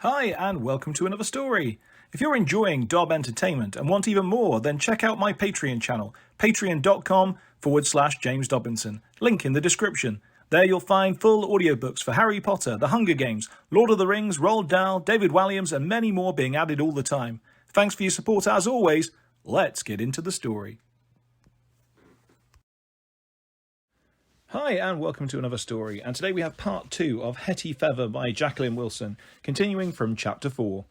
Hi and welcome to another story. If you're enjoying Dob Entertainment and want even more, then check out my Patreon channel, patreon.com/James Dobinson. Link in the description. There you'll find full audiobooks for Harry Potter, The Hunger Games, Lord of the Rings, Roald Dahl, David Walliams and many more being added all the time. Thanks for your support as always. Let's get into the story. Hi and welcome to another story, and today we have part 2 of Hetty Feather by Jacqueline Wilson, continuing from chapter 4.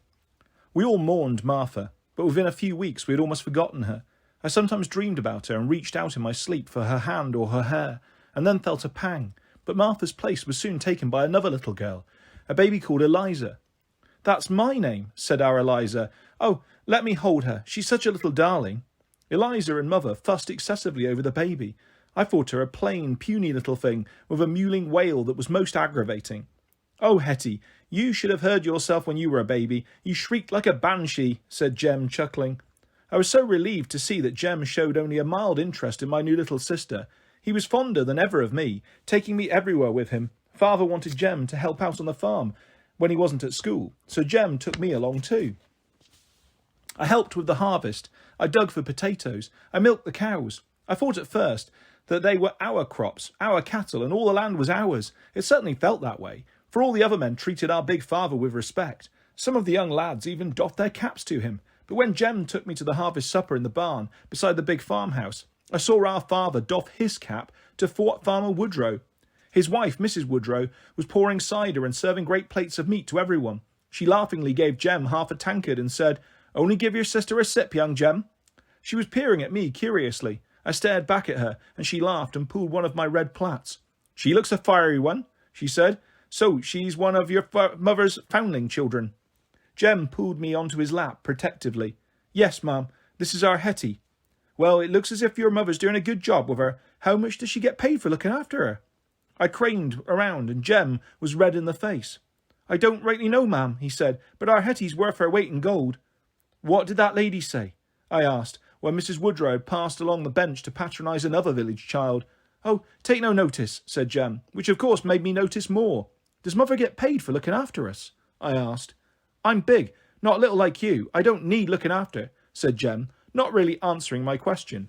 We all mourned Martha, but within a few weeks we had almost forgotten her. I sometimes dreamed about her and reached out in my sleep for her hand or her hair, and then felt a pang, but Martha's place was soon taken by another little girl, a baby called Eliza. "That's my name," said our Eliza. "Oh, let me hold her, she's such a little darling." Eliza and Mother fussed excessively over the baby. I thought her a plain, puny little thing with a mewling wail that was most aggravating. "Oh, Hetty, you should have heard yourself when you were a baby. You shrieked like a banshee," said Jem, chuckling. I was so relieved to see that Jem showed only a mild interest in my new little sister. He was fonder than ever of me, taking me everywhere with him. Father wanted Jem to help out on the farm when he wasn't at school, so Jem took me along too. I helped with the harvest. I dug for potatoes. I milked the cows. I thought at first that they were our crops, our cattle, and all the land was ours. It certainly felt that way, for all the other men treated our big father with respect. Some of the young lads even doffed their caps to him. But when Jem took me to the harvest supper in the barn beside the big farmhouse, I saw our father doff his cap to Farmer Woodrow. His wife, Mrs. Woodrow, was pouring cider and serving great plates of meat to everyone. She laughingly gave Jem half a tankard and said, "Only give your sister a sip, young Jem." She was peering at me curiously. I stared back at her, and she laughed and pulled one of my red plaits. "She looks a fiery one," she said. "So she's one of your mother's foundling children." Jem pulled me onto his lap protectively. "Yes, ma'am, this is our Hetty." "Well, it looks as if your mother's doing a good job with her. How much does she get paid for looking after her?" I craned around, and Jem was red in the face. "I don't rightly know, ma'am," he said, "but our Hetty's worth her weight in gold." "What did that lady say?" I asked, when Mrs. Woodrow had passed along the bench to patronise another village child. "Oh, take no notice," said Jem, which of course made me notice more. "Does mother get paid for looking after us?" I asked. "I'm big, not little like you. I don't need looking after," said Jem, not really answering my question.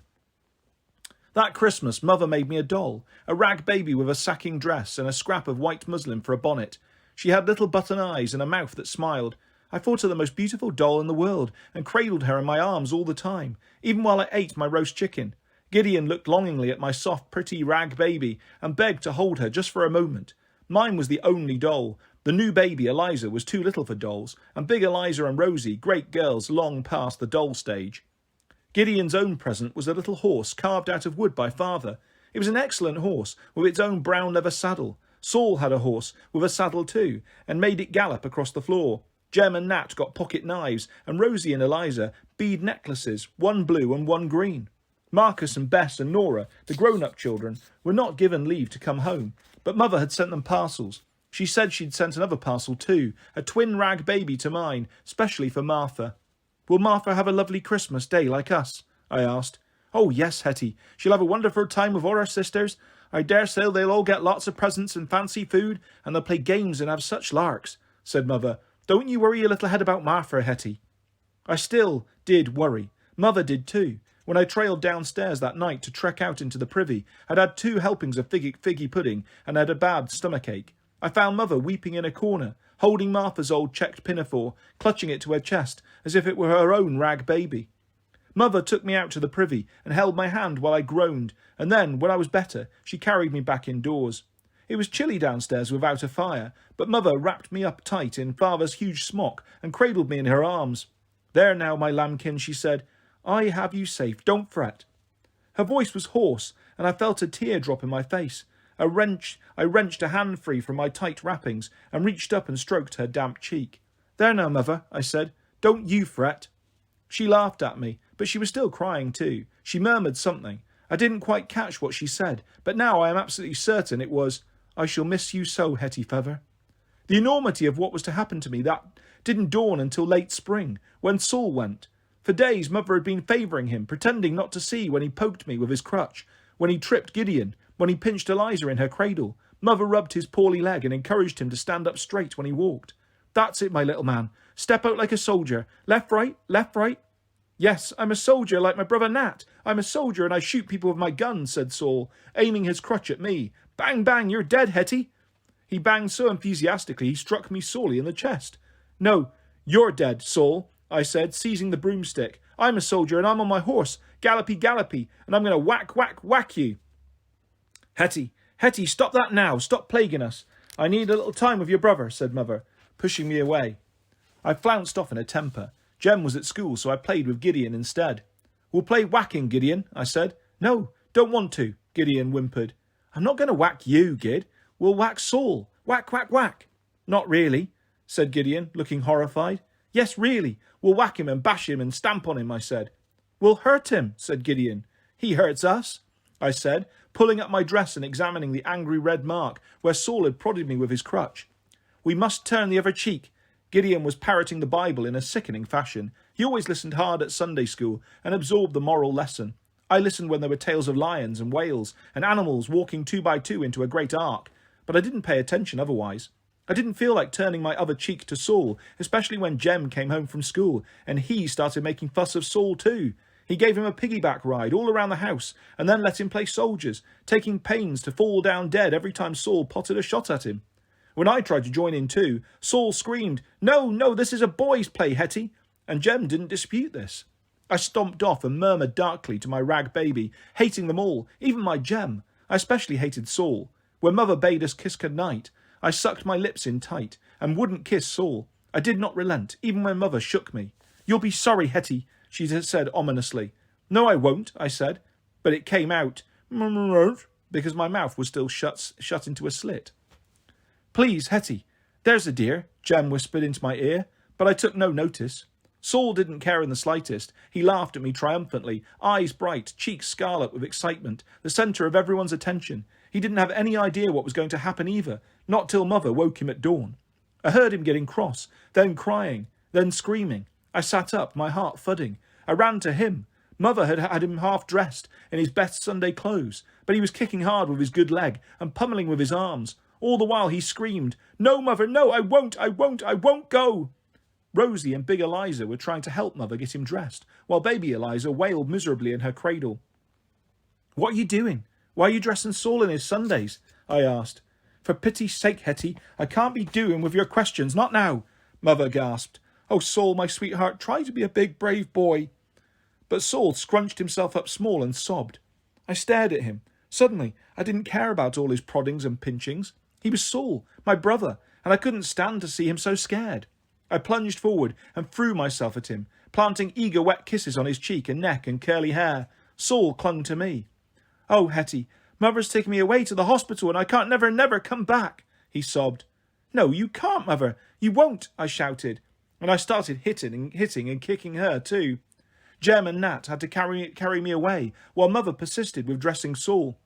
That Christmas, Mother made me a doll, a rag baby with a sacking dress and a scrap of white muslin for a bonnet. She had little button eyes and a mouth that smiled. I thought her the most beautiful doll in the world and cradled her in my arms all the time, even while I ate my roast chicken. Gideon looked longingly at my soft, pretty rag baby and begged to hold her just for a moment. Mine was the only doll. The new baby, Eliza, was too little for dolls, and big Eliza and Rosie, great girls, long past the doll stage. Gideon's own present was a little horse carved out of wood by Father. It was an excellent horse, with its own brown leather saddle. Saul had a horse with a saddle too, and made it gallop across the floor. Jem and Nat got pocket knives, and Rosie and Eliza bead necklaces, one blue and one green. Marcus and Bess and Nora, the grown-up children, were not given leave to come home, but Mother had sent them parcels. She said she'd sent another parcel too, a twin rag baby to mine, specially for Martha. "Will Martha have a lovely Christmas day like us?" I asked. "Oh yes, Hetty. She'll have a wonderful time with all her sisters. I dare say they'll all get lots of presents and fancy food, and they'll play games and have such larks," said Mother. "Don't you worry your little head about Martha, Hetty." I still did worry. Mother did too. When I trailed downstairs that night to trek out into the privy, I'd had 2 helpings of figgy pudding and had a bad stomachache. I found Mother weeping in a corner, holding Martha's old checked pinafore, clutching it to her chest as if it were her own rag baby. Mother took me out to the privy and held my hand while I groaned, and then, when I was better, she carried me back indoors. It was chilly downstairs without a fire, but Mother wrapped me up tight in Father's huge smock and cradled me in her arms. "There now, my lambkin," she said. "I have you safe, don't fret." Her voice was hoarse, and I felt a tear drop in my face. I wrenched a hand free from my tight wrappings and reached up and stroked her damp cheek. "There now, Mother," I said. "Don't you fret." She laughed at me, but she was still crying too. She murmured something. I didn't quite catch what she said, but now I am absolutely certain it was, "I shall miss you so, Hetty Feather." The enormity of what was to happen to me that didn't dawn until late spring, when Saul went. For days Mother had been favouring him, pretending not to see when he poked me with his crutch, when he tripped Gideon, when he pinched Eliza in her cradle. Mother rubbed his poorly leg and encouraged him to stand up straight when he walked. That's it, my little man. Step out like a soldier. Left, right, left, right. Yes, I'm a soldier like my brother Nat. I'm a soldier and I shoot people with my gun, said Saul, aiming his crutch at me. Bang, bang, you're dead, Hetty. He banged so enthusiastically he struck me sorely in the chest. No, you're dead, Saul, I said, seizing the broomstick. I'm a soldier and I'm on my horse, gallopy, gallopy, and I'm going to whack, whack, whack you. Hetty, stop that now. Stop plaguing us. I need a little time with your brother, said Mother, pushing me away. I flounced off in a temper. Jem was at school, so I played with Gideon instead. We'll play whacking, Gideon, I said. No, don't want to, Gideon whimpered. I'm not going to whack you, Gid. We'll whack Saul. Whack, whack, whack. Not really, said Gideon, looking horrified. Yes, really. We'll whack him and bash him and stamp on him, I said. We'll hurt him, said Gideon. He hurts us, I said, pulling up my dress and examining the angry red mark where Saul had prodded me with his crutch. We must turn the other cheek. Gideon was parroting the Bible in a sickening fashion. He always listened hard at Sunday school and absorbed the moral lesson. I listened when there were tales of lions and whales and animals walking 2 by 2 into a great ark, but I didn't pay attention otherwise. I didn't feel like turning my other cheek to Saul, especially when Jem came home from school and he started making fuss of Saul too. He gave him a piggyback ride all around the house and then let him play soldiers, taking pains to fall down dead every time Saul potted a shot at him. When I tried to join in too, Saul screamed, No, this is a boys' play, Hetty, and Jem didn't dispute this. I stomped off and murmured darkly to my rag baby, hating them all, even my Jem. I especially hated Saul. When Mother bade us kiss goodnight, I sucked my lips in tight and wouldn't kiss Saul. I did not relent, even when Mother shook me. You'll be sorry, Hetty, she said ominously. No, I won't, I said, but it came out because my mouth was still shut into a slit. Please, Hetty, there's a dear, Jem whispered into my ear, but I took no notice. Saul didn't care in the slightest. He laughed at me triumphantly, eyes bright, cheeks scarlet with excitement, the centre of everyone's attention. He didn't have any idea what was going to happen either, not till Mother woke him at dawn. I heard him getting cross, then crying, then screaming. I sat up, my heart thudding. I ran to him. Mother had him half-dressed in his best Sunday clothes, but he was kicking hard with his good leg and pummelling with his arms. All the while he screamed, No, Mother, no, I won't go. Rosie and big Eliza were trying to help Mother get him dressed, while baby Eliza wailed miserably in her cradle. What are you doing? Why are you dressing Saul in his Sundays? I asked. For pity's sake, Hetty, I can't be doing with your questions, not now, Mother gasped. Oh, Saul, my sweetheart, try to be a big, brave boy. But Saul scrunched himself up small and sobbed. I stared at him. Suddenly, I didn't care about all his proddings and pinchings. He was Saul, my brother, and I couldn't stand to see him so scared. I plunged forward and threw myself at him, planting eager wet kisses on his cheek and neck and curly hair. Saul clung to me. Oh, Hetty, Mother's taken me away to the hospital and I can't never come back, he sobbed. No, you can't, Mother. You won't, I shouted, and I started hitting and kicking her too. Jem and Nat had to carry me away while Mother persisted with dressing Saul.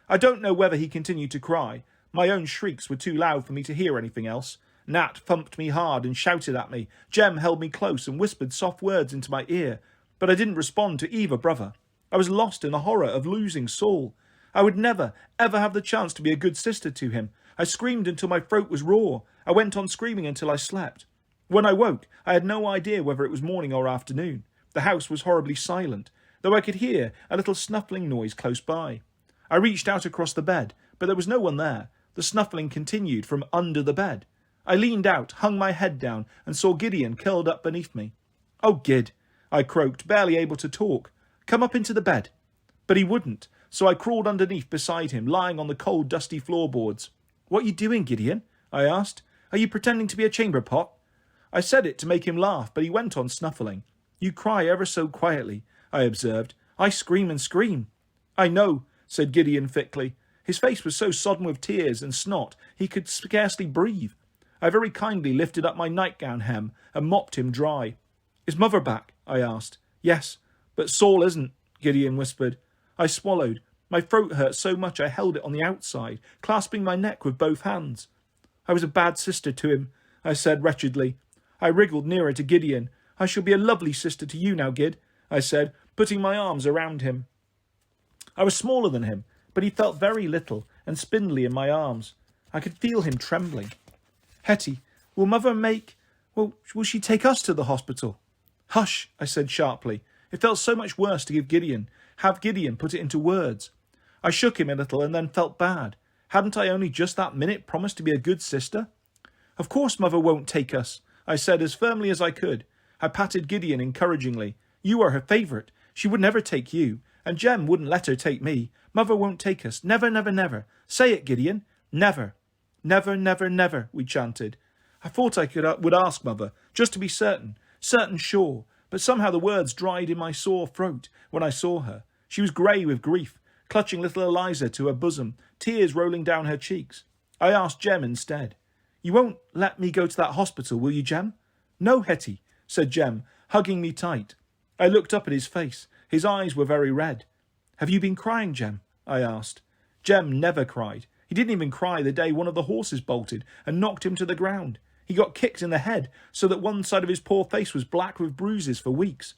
I don't know whether he continued to cry. My own shrieks were too loud for me to hear anything else. Nat thumped me hard and shouted at me. Jem held me close and whispered soft words into my ear, but I didn't respond to either brother. I was lost in the horror of losing Saul. I would never, ever have the chance to be a good sister to him. I screamed until my throat was raw. I went on screaming until I slept. When I woke, I had no idea whether it was morning or afternoon. The house was horribly silent, though I could hear a little snuffling noise close by. I reached out across the bed, but there was no one there. The snuffling continued from under the bed. I leaned out, hung my head down, and saw Gideon curled up beneath me. Oh, Gid, I croaked, barely able to talk. Come up into the bed. But he wouldn't, so I crawled underneath beside him, lying on the cold, dusty floorboards. What are you doing, Gideon? I asked. Are you pretending to be a chamber pot? I said it to make him laugh, but he went on snuffling. You cry ever so quietly, I observed. I scream and scream. I know, said Gideon thickly. His face was so sodden with tears and snot he could scarcely breathe. I very kindly lifted up my nightgown hem and mopped him dry. Is Mother back? I asked. Yes, but Saul isn't, Gideon whispered. I swallowed. My throat hurt so much I held it on the outside, clasping my neck with both hands. I was a bad sister to him, I said wretchedly. I wriggled nearer to Gideon. I shall be a lovely sister to you now, Gid, I said, putting my arms around him. I was smaller than him, but he felt very little and spindly in my arms. I could feel him trembling. Hetty, Will Mother will she take us to the hospital? Hush, I said sharply. It felt so much worse to have Gideon put it into words. I shook him a little and then felt bad. Hadn't I only just that minute promised to be a good sister? Of course Mother won't take us, I said as firmly as I could. I patted Gideon encouragingly. You are her favourite. She would never take you, and Jem wouldn't let her take me. Mother won't take us. Never, never, never. Say it, Gideon. Never. Never, never, never, we chanted. I thought I would ask Mother, just to be certain sure, but somehow the words dried in my sore throat when I saw her. She was grey with grief, clutching little Eliza to her bosom, tears rolling down her cheeks. I asked Jem instead. You won't let me go to that hospital, will you, Jem? No, Hetty, said Jem, hugging me tight. I looked up at his face. His eyes were very red. Have you been crying, Jem? I asked. Jem never cried. He didn't even cry the day one of the horses bolted and knocked him to the ground. He got kicked in the head so that one side of his poor face was black with bruises for weeks.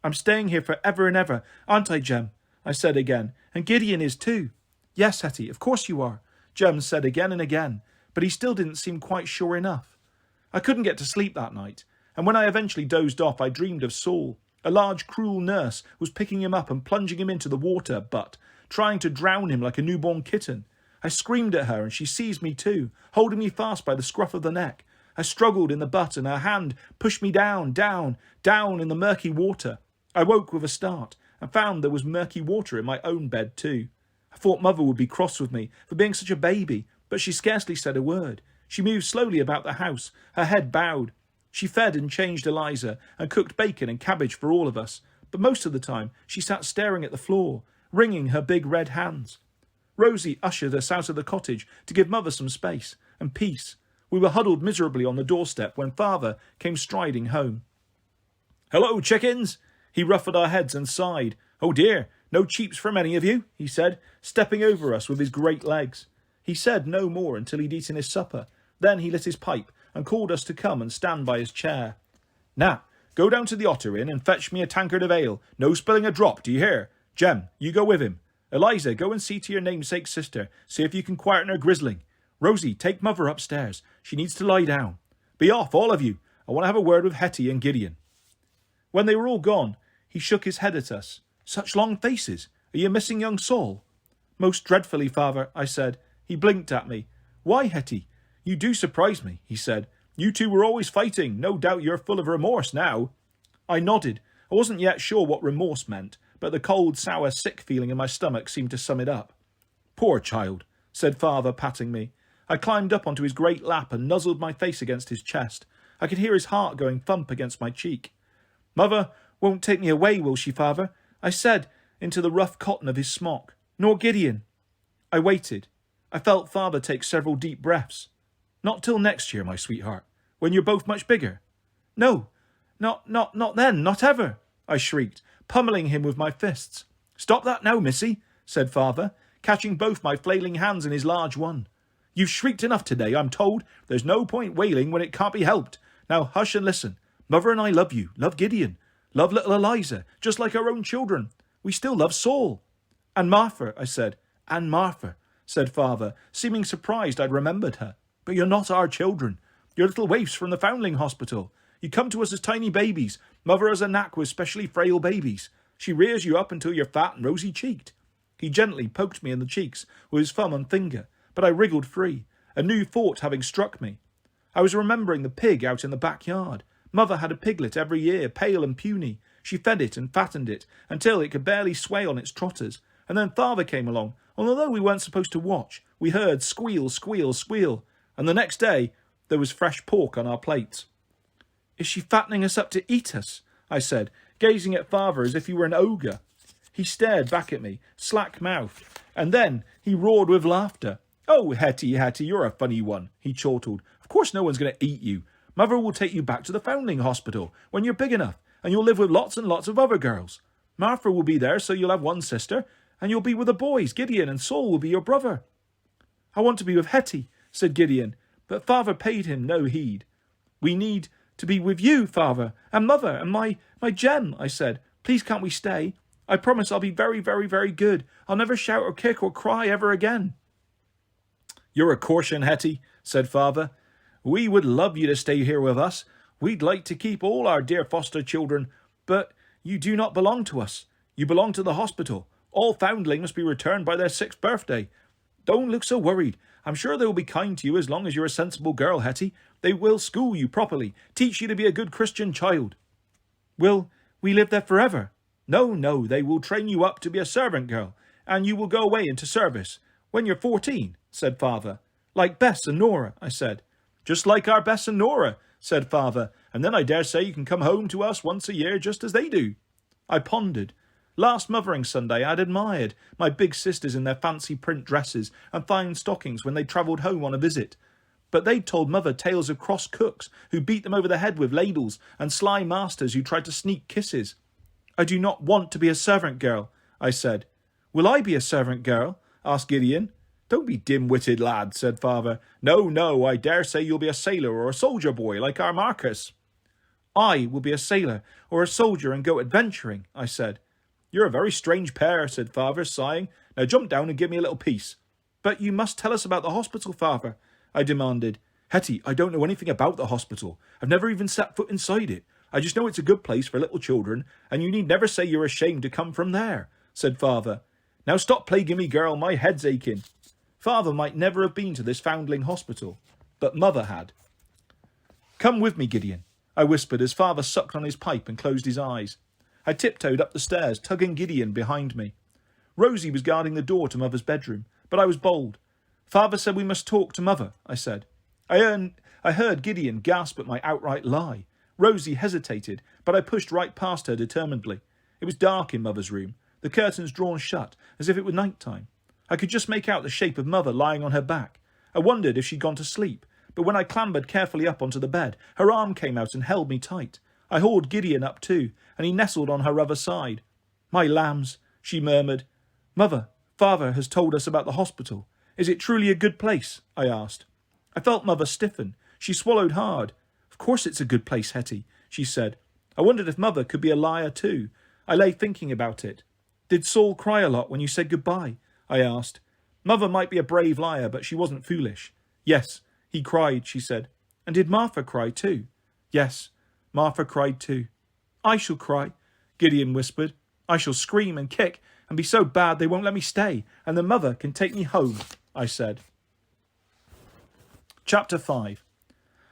I'm staying here for ever and ever, aren't I, Jem? I said again. And Gideon is too. Yes, Hetty, of course you are, Jem said again and again, but he still didn't seem quite sure enough. I couldn't get to sleep that night, and when I eventually dozed off, I dreamed of Saul. A large, cruel nurse was picking him up and plunging him into the water, but trying to drown him like a newborn kitten. I screamed at her, and she seized me too, holding me fast by the scruff of the neck. I struggled in the butt, and her hand pushed me down in the murky water. I woke with a start, and found there was murky water in my own bed too. I thought Mother would be cross with me for being such a baby, but she scarcely said a word. She moved slowly about the house, her head bowed. She fed and changed Eliza, and cooked bacon and cabbage for all of us, but most of the time she sat staring at the floor, wringing her big red hands. Rosie ushered us out of the cottage to give Mother some space and peace. We were huddled miserably on the doorstep when Father came striding home. Hello, chickens! He ruffled our heads and sighed. Oh dear, no cheeps from any of you, he said, stepping over us with his great legs. He said no more until he'd eaten his supper. Then he lit his pipe and called us to come and stand by his chair. Now, go down to the Otter Inn and fetch me a tankard of ale. No spilling a drop, do you hear? Jem, you go with him. Eliza, go and see to your namesake sister. See if you can quieten her grizzling. Rosie, take Mother upstairs. She needs to lie down. Be off, all of you. I want to have a word with Hetty and Gideon. When they were all gone, he shook his head at us. Such long faces. Are you missing young Saul? Most dreadfully, Father, I said. He blinked at me. Why, Hetty? You do surprise me, he said. You two were always fighting. No doubt you're full of remorse now. I nodded. I wasn't yet sure what remorse meant, but the cold, sour, sick feeling in my stomach seemed to sum it up. Poor child, said Father, patting me. I climbed up onto his great lap and nuzzled my face against his chest. I could hear his heart going thump against my cheek. Mother won't take me away, will she, Father? I said into the rough cotton of his smock. Nor Gideon. I waited. I felt Father take several deep breaths. Not till next year, my sweetheart, when you're both much bigger. No, not then, not ever, I shrieked, pummelling him with my fists. Stop that now, missy, said Father, catching both my flailing hands in his large one. You've shrieked enough today, I'm told. There's no point wailing when it can't be helped. Now hush and listen. Mother and I love you, love Gideon, love little Eliza, just like our own children. We still love Saul. And Martha, I said. And Martha, said Father, seeming surprised I'd remembered her. But you're not our children. You're little waifs from the Foundling Hospital. You come to us as tiny babies. Mother has a knack with specially frail babies. She rears you up until you're fat and rosy-cheeked. He gently poked me in the cheeks with his thumb and finger, but I wriggled free, a new thought having struck me. I was remembering the pig out in the backyard. Mother had a piglet every year, pale and puny. She fed it and fattened it until it could barely sway on its trotters. And then Father came along, and although we weren't supposed to watch, we heard squeal, squeal, squeal. And the next day, there was fresh pork on our plates. Is she fattening us up to eat us? I said, gazing at Father as if he were an ogre. He stared back at me, slack-mouthed, and then he roared with laughter. Oh, Hetty, Hetty, you're a funny one, he chortled. Of course no one's going to eat you. Mother will take you back to the Foundling Hospital when you're big enough, and you'll live with lots and lots of other girls. Martha will be there, so you'll have one sister, and you'll be with the boys. Gideon and Saul will be your brother. I want to be with Hetty, said Gideon, but Father paid him no heed. We need to be with you, Father, and Mother, and my Jem, I said. Please can't we stay? I promise I'll be very, very, very good. I'll never shout or kick or cry ever again. You're a caution, Hetty, said Father. We would love you to stay here with us. We'd like to keep all our dear foster children, but you do not belong to us. You belong to the hospital. All foundlings must be returned by their 6th birthday. Don't look so worried. I'm sure they will be kind to you as long as you're a sensible girl, Hetty. They will school you properly, teach you to be a good Christian child. Will we live there forever? No, they will train you up to be a servant girl, and you will go away into service when you're 14, said Father. Like Bess and Nora, I said. Just like our Bess and Nora, said Father, and then I dare say you can come home to us once a year just as they do. I pondered. Last Mothering Sunday I'd admired my big sisters in their fancy print dresses and fine stockings when they travelled home on a visit. But they'd told Mother tales of cross cooks who beat them over the head with ladles and sly masters who tried to sneak kisses. I do not want to be a servant girl, I said. Will I be a servant girl? Asked Gideon. Don't be dim-witted, lad, said Father. No, I dare say you'll be a sailor or a soldier boy like our Marcus. I will be a sailor or a soldier and go adventuring, I said. You're a very strange pair, said Father, sighing. Now jump down and give me a little peace. But you must tell us about the hospital, Father, I demanded. Hetty, I don't know anything about the hospital. I've never even set foot inside it. I just know it's a good place for little children, and you need never say you're ashamed to come from there, said Father. Now stop plaguing me, girl, my head's aching. Father might never have been to this foundling hospital, but Mother had. Come with me, Gideon, I whispered as Father sucked on his pipe and closed his eyes. I tiptoed up the stairs, tugging Gideon behind me. Rosie was guarding the door to Mother's bedroom, but I was bold. Father said we must talk to Mother, I said. I heard Gideon gasp at my outright lie. Rosie hesitated, but I pushed right past her determinedly. It was dark in Mother's room, the curtains drawn shut, as if it were night time. I could just make out the shape of Mother lying on her back. I wondered if she'd gone to sleep, but when I clambered carefully up onto the bed, her arm came out and held me tight. I hauled Gideon up too, and he nestled on her other side. My lambs, she murmured. Mother, Father has told us about the hospital. Is it truly a good place? I asked. I felt Mother stiffen. She swallowed hard. Of course it's a good place, Hetty, she said. I wondered if Mother could be a liar too. I lay thinking about it. Did Saul cry a lot when you said goodbye? I asked. Mother might be a brave liar, but she wasn't foolish. Yes, he cried, she said. And did Martha cry too? Yes, Martha cried too. I shall cry, Gideon whispered. I shall scream and kick and be so bad they won't let me stay, and the Mother can take me home, I said. Chapter 5.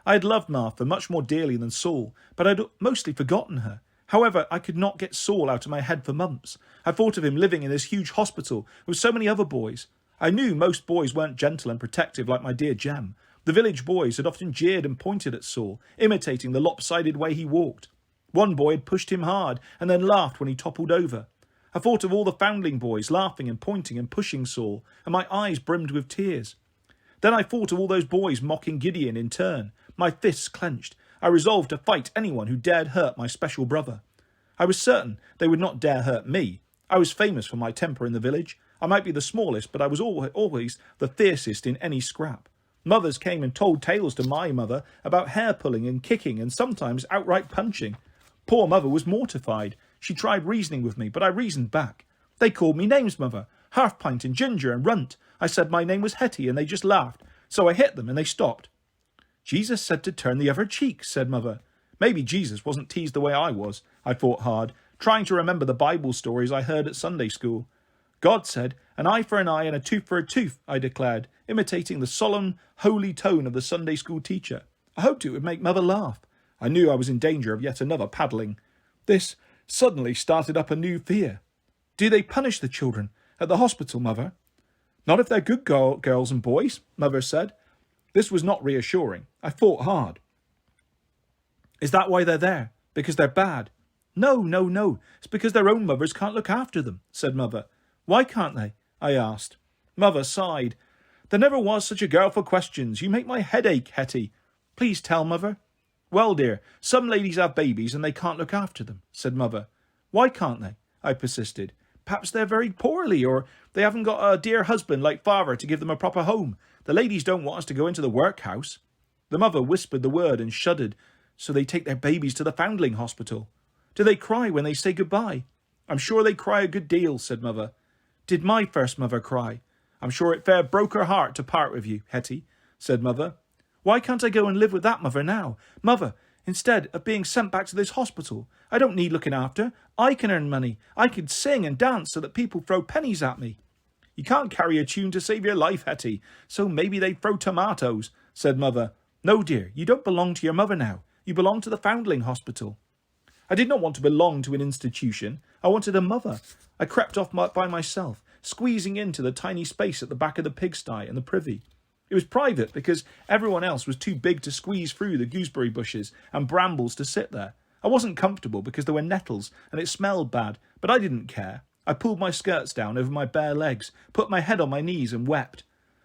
I had loved Martha much more dearly than Saul, but I'd mostly forgotten her. However, I could not get Saul out of my head for months. I thought of him living in this huge hospital with so many other boys. I knew most boys weren't gentle and protective like my dear Jem. The village boys had often jeered and pointed at Saul, imitating the lopsided way he walked. One boy had pushed him hard and then laughed when he toppled over. I thought of all the foundling boys laughing and pointing and pushing Saul, and my eyes brimmed with tears. Then I thought of all those boys mocking Gideon in turn. My fists clenched. I resolved to fight anyone who dared hurt my special brother. I was certain they would not dare hurt me. I was famous for my temper in the village. I might be the smallest, but I was always the fiercest in any scrap. Mothers came and told tales to my mother about hair-pulling and kicking and sometimes outright punching. Poor Mother was mortified. She tried reasoning with me, but I reasoned back. They called me names, Mother. Half-Pint and Ginger and Runt. I said my name was Hetty, and they just laughed. So I hit them, and they stopped. Jesus said to turn the other cheek, said Mother. Maybe Jesus wasn't teased the way I was, I thought hard, trying to remember the Bible stories I heard at Sunday school. God said, an eye for an eye and a tooth for a tooth, I declared, imitating the solemn, holy tone of the Sunday school teacher. I hoped it would make Mother laugh. I knew I was in danger of yet another paddling. This suddenly started up a new fear. Do they punish the children at the hospital, Mother? Not if they're good girls and boys, Mother said. This was not reassuring. I fought hard. Is that why they're there? Because they're bad? No. It's because their own mothers can't look after them, said Mother. Why can't they? I asked. Mother sighed. There never was such a girl for questions. You make my head ache, Hetty. Please tell, Mother. Well, dear, some ladies have babies and they can't look after them, said Mother. Why can't they? I persisted. Perhaps they're very poorly, or they haven't got a dear husband like Father to give them a proper home. The ladies don't want us to go into the workhouse. The Mother whispered the word and shuddered. So they take their babies to the foundling hospital. Do they cry when they say goodbye? I'm sure they cry a good deal, said Mother. Did my first mother cry? I'm sure it fair broke her heart to part with you, Hetty, said Mother. Why can't I go and live with that mother now? Mother, instead of being sent back to this hospital. I don't need looking after. I can earn money. I can sing and dance so that people throw pennies at me." "You can't carry a tune to save your life, Hetty, so maybe they throw tomatoes," said Mother. "No, dear, you don't belong to your mother now. You belong to the Foundling Hospital." I did not want to belong to an institution. I wanted a mother. I crept off by myself, squeezing into the tiny space at the back of the pigsty and the privy. It was private because everyone else was too big to squeeze through the gooseberry bushes and brambles to sit there. I wasn't comfortable because there were nettles and it smelled bad, but I didn't care. I pulled my skirts down over my bare legs, put my head on my knees and wept.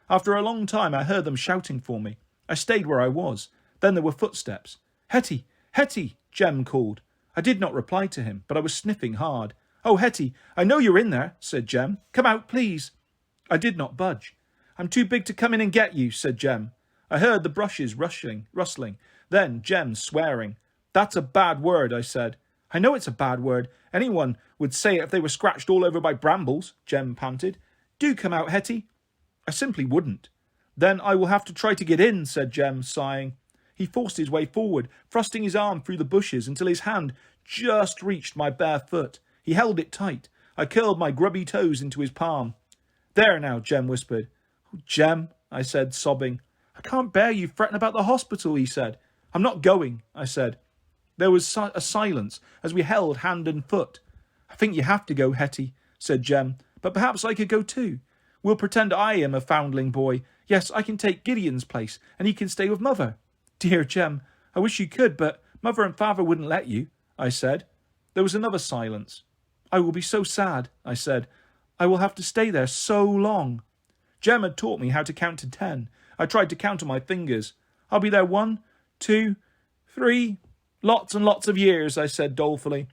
After a long time I heard them shouting for me. I stayed where I was. Then there were footsteps. "Hetty! Hetty!" Jem called. I did not reply to him, but I was sniffing hard. "Oh, Hetty, I know you're in there," said Jem. "Come out, please." I did not budge. "I'm too big to come in and get you," said Jem. I heard the brushes rustling, then Jem swearing. "That's a bad word," I said. "I know it's a bad word. Anyone would say it if they were scratched all over by brambles," Jem panted. "Do come out, Hetty." I simply wouldn't. "Then I will have to try to get in," said Jem, sighing. He forced his way forward, thrusting his arm through the bushes until his hand just reached my bare foot. He held it tight. I curled my grubby toes into his palm. "There now," Jem whispered. "Oh, Jem," I said, sobbing. "I can't bear you fretting about the hospital," he said. "I'm not going," I said. There was a silence as we held hand and foot. "I think you have to go, Hetty," said Jem, "but perhaps I could go too. We'll pretend I am a foundling boy. Yes, I can take Gideon's place, and he can stay with Mother." "Dear Jem, I wish you could, but Mother and Father wouldn't let you," I said. There was another silence. "I will be so sad," I said. "I will have to stay there so long." Jem had taught me how to count to 10. I tried to count on my fingers. "I'll be there 1, 2, 3... lots and lots of years," I said dolefully.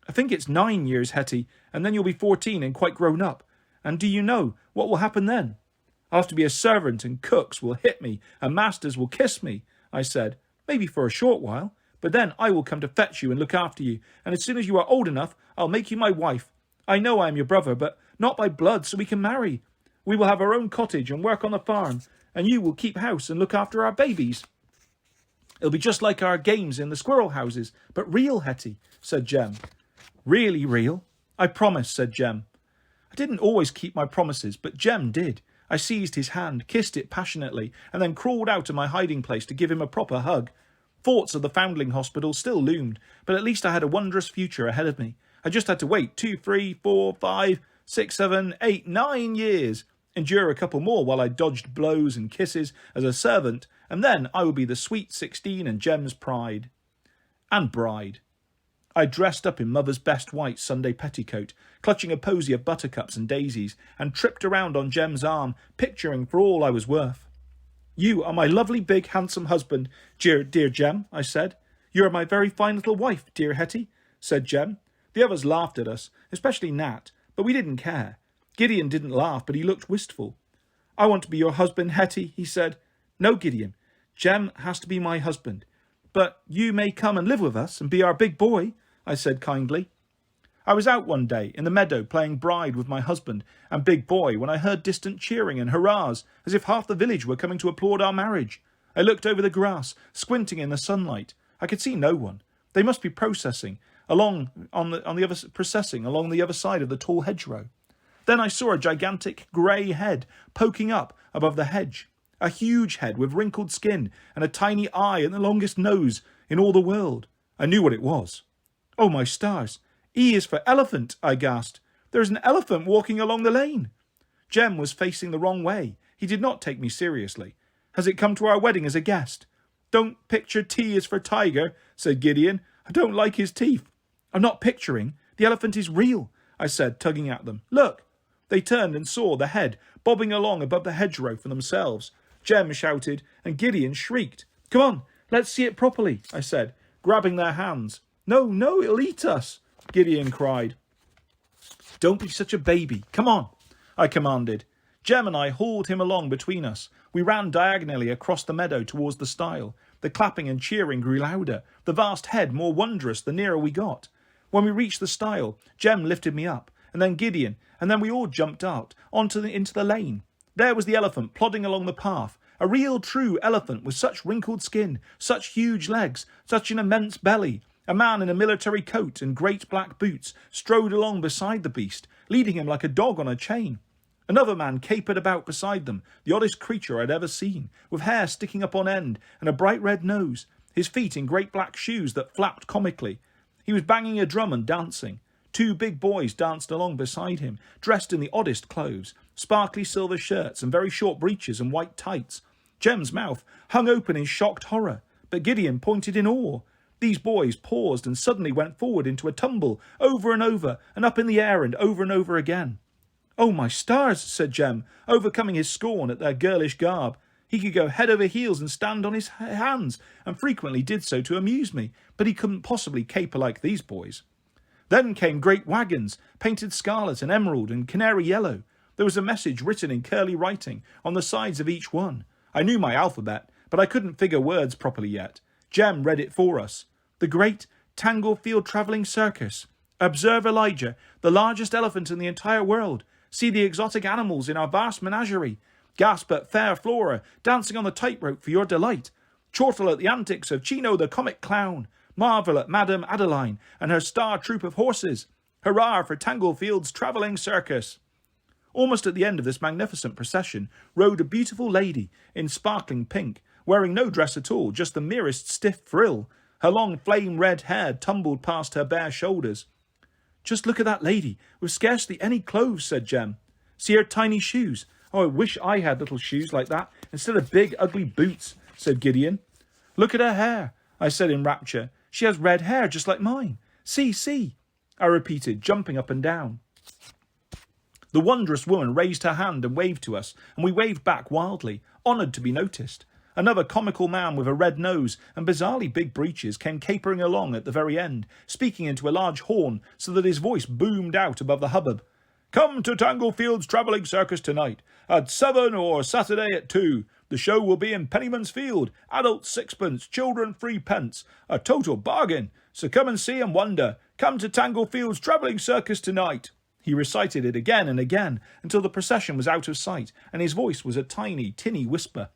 "I think it's 9 years, Hetty, and then you'll be 14 and quite grown up. And do you know what will happen then?" "I'll have to be a servant, and cooks will hit me, and masters will kiss me," I said. "Maybe for a short while, but then I will come to fetch you and look after you, and as soon as you are old enough, I'll make you my wife. I know I am your brother, but not by blood, so we can marry. We will have our own cottage and work on the farm, and you will keep house and look after our babies. It'll be just like our games in the squirrel houses, but real, Hetty," said Jem. "Really real?" "I promise," said Jem. I didn't always keep my promises, but Jem did. I seized his hand, kissed it passionately, and then crawled out of my hiding place to give him a proper hug. Thoughts of the Foundling Hospital still loomed, but at least I had a wondrous future ahead of me. I just had to wait 2, 3, 4, 5, 6, 7, 8, 9 years, endure a couple more while I dodged blows and kisses as a servant, and then I would be the sweet 16 and Jem's pride. And bride. I dressed up in Mother's best white Sunday petticoat, clutching a posy of buttercups and daisies, and tripped around on Jem's arm, picturing for all I was worth. "You are my lovely big handsome husband, dear Jem," I said. "You are my very fine little wife, dear Hetty," said Jem. The others laughed at us, especially Nat, but we didn't care. Gideon didn't laugh, but he looked wistful. "I want to be your husband, Hetty," he said. "No, Gideon, Jem has to be my husband. But you may come and live with us and be our big boy," I said kindly. I was out one day in the meadow playing bride with my husband and big boy when I heard distant cheering and hurrahs, as if half the village were coming to applaud our marriage. I looked over the grass, squinting in the sunlight. I could see no one. They must be processing along the other side of the tall hedgerow. Then I saw a gigantic grey head poking up above the hedge, a huge head with wrinkled skin and a tiny eye and the longest nose in all the world. I knew what it was. "Oh, my stars! E is for elephant," I gasped. "There is an elephant walking along the lane." Jem was facing the wrong way. He did not take me seriously. "Has it come to our wedding as a guest?" "Don't picture T is for tiger," said Gideon. "I don't like his teeth." "I'm not picturing. The elephant is real," I said, tugging at them. "Look." They turned and saw the head bobbing along above the hedgerow for themselves. Jem shouted, and Gideon shrieked. "Come on, let's see it properly," I said, grabbing their hands. "No, no, it'll eat us," Gideon cried. "Don't be such a baby. Come on," I commanded. Jem and I hauled him along between us. We ran diagonally across the meadow towards the stile. The clapping and cheering grew louder, the vast head more wondrous the nearer we got. When we reached the stile, Jem lifted me up, and then Gideon, and then we all jumped out into the lane. There was the elephant plodding along the path, A real true elephant with such wrinkled skin, such huge legs, such an immense belly. A man in a military coat and great black boots strode along beside the beast, leading him like a dog on a chain. Another man capered about beside them, the oddest creature I'd ever seen, with hair sticking up on end and a bright red nose, his feet in great black shoes that flapped comically. He was banging a drum and dancing. 2 big boys danced along beside him, dressed in the oddest clothes, sparkly silver shirts and very short breeches and white tights. Jem's mouth hung open in shocked horror, but Gideon pointed in awe. These boys paused and suddenly went forward into a tumble, over and up in the air and over again. "Oh, my stars," said Jem, overcoming his scorn at their girlish garb. He could go head over heels and stand on his hands, and frequently did so to amuse me, but he couldn't possibly caper like these boys. Then came great wagons, painted scarlet and emerald and canary yellow. There was a message written in curly writing on the sides of each one. I knew my alphabet, but I couldn't figure words properly yet. Jem read it for us. "The Great Tanglefield Travelling Circus. Observe Elijah, the largest elephant in the entire world. See the exotic animals in our vast menagerie. Gasp at fair Flora, dancing on the tightrope for your delight. Chortle at the antics of Chino the comic clown. Marvel at Madame Adeline and her star troop of horses. Hurrah for Tanglefield's travelling circus." Almost at the end of this magnificent procession rode a beautiful lady in sparkling pink, wearing no dress at all, just the merest stiff frill. Her long flame-red hair tumbled past her bare shoulders. "Just look at that lady, with scarcely any clothes," said Jem. "See her tiny shoes. Oh, I wish I had little shoes like that, instead of big, ugly boots," said Gideon. "Look at her hair," I said in rapture. "She has red hair just like mine. See, see," I repeated, jumping up and down. The wondrous woman raised her hand and waved to us, and we waved back wildly, honoured to be noticed. Another comical man with a red nose and bizarrely big breeches came capering along at the very end, speaking into a large horn so that his voice boomed out above the hubbub. "Come to Tanglefield's travelling circus tonight, at 7 or Saturday at 2. The show will be in Pennyman's Field, adults 6pence, children 3pence, a total bargain. So come and see and wonder. Come to Tanglefield's travelling circus tonight." He recited it again and again until the procession was out of sight, and his voice was a tiny, tinny whisper.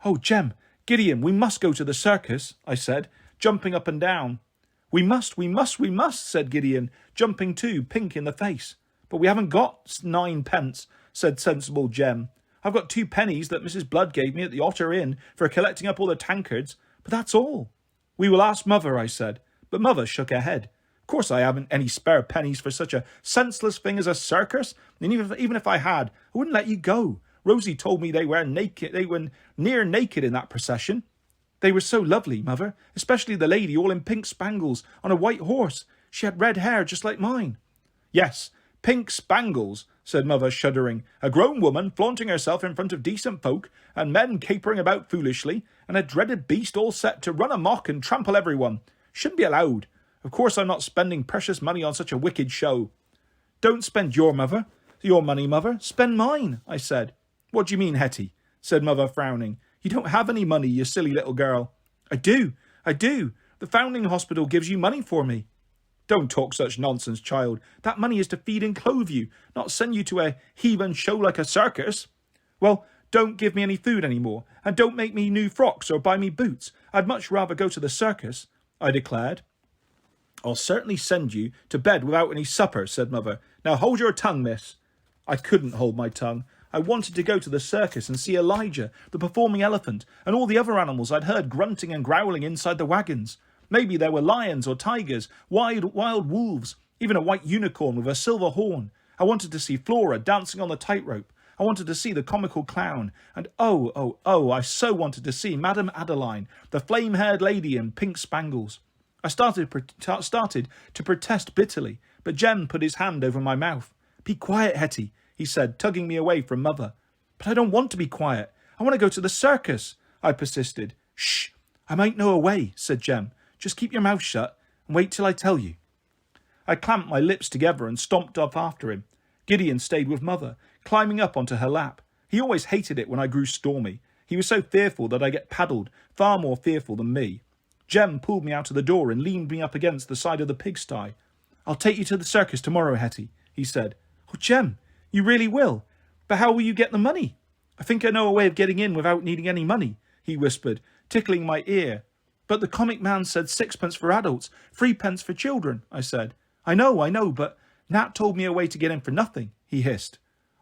"Oh, Jem, Gideon, we must go to the circus," I said, jumping up and down. We must, said Gideon, jumping too, pink in the face. "But we haven't got 9pence, said sensible Jem. "I've got 2 pennies that Mrs. Blood gave me at the Otter Inn for collecting up all the tankards, but that's all." "We will ask Mother," I said, but Mother shook her head. "Of course I haven't any spare pennies for such a senseless thing as a circus, and even if I had, I wouldn't let you go. Rosie told me they were near naked in that procession." "They were so lovely, Mother, especially the lady all in pink spangles on a white horse. She had red hair just like mine." "Yes, pink spangles," said Mother, shuddering. "A grown woman flaunting herself in front of decent folk, and men capering about foolishly, and a dreaded beast all set to run amok and trample everyone. Shouldn't be allowed. Of course I'm not spending precious money on such a wicked show." "Don't spend your money, Mother. Spend mine," I said. "What do you mean, Hetty?" said Mother, frowning. "You don't have any money, you silly little girl." I do. The Foundling Hospital gives you money for me." "Don't talk such nonsense, child. That money is to feed and clothe you, not send you to a heathen show like a circus." "Well, don't give me any food any more, and don't make me new frocks or buy me boots. I'd much rather go to the circus," I declared. "I'll certainly send you to bed without any supper," said Mother. "Now hold your tongue, miss." I couldn't hold my tongue. I wanted to go to the circus and see Elijah, the performing elephant, and all the other animals I'd heard grunting and growling inside the wagons. Maybe there were lions or tigers, wild wolves, even a white unicorn with a silver horn. I wanted to see Flora dancing on the tightrope. I wanted to see the comical clown. And I so wanted to see Madame Adeline, the flame-haired lady in pink spangles. I started to protest bitterly, but Jem put his hand over my mouth. "Be quiet, Hetty," he said, tugging me away from Mother. "But I don't want to be quiet. I want to go to the circus," I persisted. "Shh, I might know a way," said Jem. "Just keep your mouth shut and wait till I tell you." I clamped my lips together and stomped off after him. Gideon stayed with Mother, climbing up onto her lap. He always hated it when I grew stormy. He was so fearful that I get paddled, far more fearful than me. Jem pulled me out of the door and leaned me up against the side of the pigsty. "I'll take you to the circus tomorrow, Hetty," he said. "Oh, Jem, you really will? But how will you get the money?" I think I know a way of getting in without needing any money, he whispered, tickling my ear. But the comic man said 6pence for adults, 3pence for children, I said. I know, but Nat told me a way to get in for nothing, he hissed.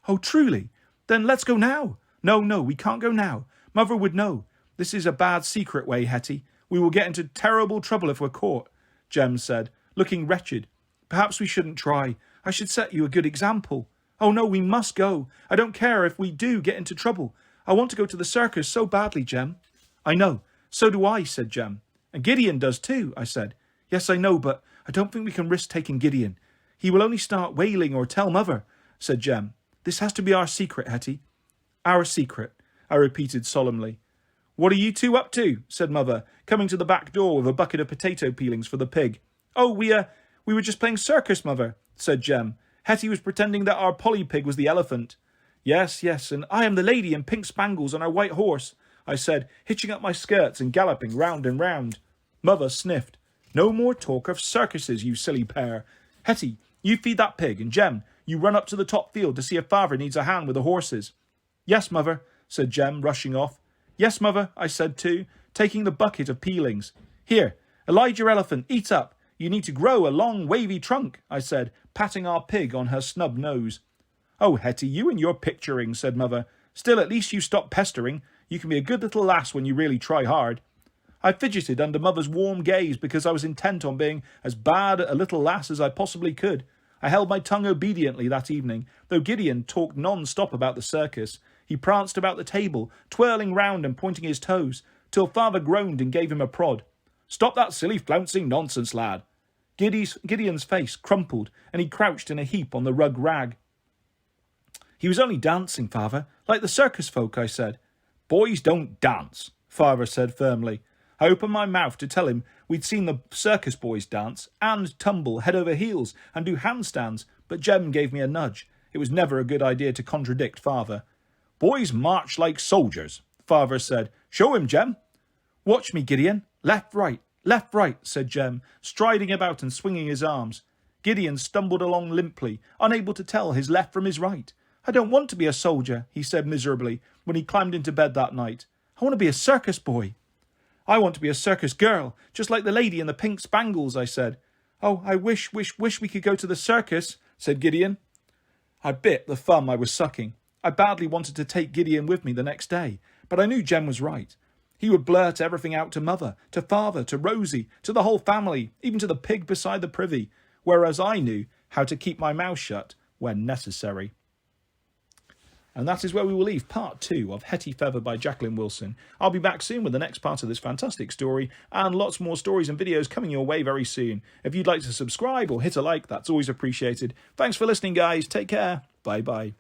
Oh, truly? Then let's go now. No, we can't go now. Mother would know. This is a bad secret way, Hetty. We will get into terrible trouble if we're caught, Jem said, looking wretched. Perhaps we shouldn't try. I should set you a good example. Oh no, we must go. I don't care if we do get into trouble. I want to go to the circus so badly, Jem. I know. So do I, said Jem. And Gideon does too, I said. Yes, I know, but I don't think we can risk taking Gideon. He will only start wailing or tell Mother, said Jem. This has to be our secret, Hetty. Our secret, I repeated solemnly. What are you two up to? Said Mother, coming to the back door with a bucket of potato peelings for the pig. Oh, we were just playing circus, Mother, said Jem. Hetty was pretending that our Polly pig was the elephant. Yes, and I am the lady in pink spangles on our white horse, I said, hitching up my skirts and galloping round and round. Mother sniffed. No more talk of circuses, you silly pair. Hetty, you feed that pig, and Jem, you run up to the top field to see if Father needs a hand with the horses. Yes, Mother, said Jem, rushing off. Yes, Mother, I said too, taking the bucket of peelings. Here, Elijah Elephant, eat up. You need to grow a long, wavy trunk, I said, patting our pig on her snub nose. Oh, Hetty, you and your picturing, said Mother. Still, at least you stop pestering. You can be a good little lass when you really try hard. I fidgeted under Mother's warm gaze because I was intent on being as bad a little lass as I possibly could. I held my tongue obediently that evening, though Gideon talked non-stop about the circus. He pranced about the table, twirling round and pointing his toes, till Father groaned and gave him a prod. Stop that silly flouncing nonsense, lad. Gideon's face crumpled, and he crouched in a heap on the rug rag. He was only dancing, Father, like the circus folk, I said. Boys don't dance, Father said firmly. I opened my mouth to tell him we'd seen the circus boys dance, and tumble head over heels, and do handstands, but Jem gave me a nudge. It was never a good idea to contradict Father. Boys march like soldiers, Father said. Show him, Jem. Watch me, Gideon. Left, right, said Jem, striding about and swinging his arms. Gideon stumbled along limply, unable to tell his left from his right. I don't want to be a soldier, he said miserably, when he climbed into bed that night. I want to be a circus boy. I want to be a circus girl, just like the lady in the pink spangles, I said. Oh, I wish we could go to the circus, said Gideon. I bit the thumb I was sucking. I badly wanted to take Gideon with me the next day, but I knew Jem was right. He would blurt everything out to Mother, to Father, to Rosie, to the whole family, even to the pig beside the privy, whereas I knew how to keep my mouth shut when necessary. And that is where we will leave part 2 of Hetty Feather by Jacqueline Wilson. I'll be back soon with the next part of this fantastic story, and lots more stories and videos coming your way very soon. If you'd like to subscribe or hit a like, that's always appreciated. Thanks for listening, guys. Take care. Bye-bye.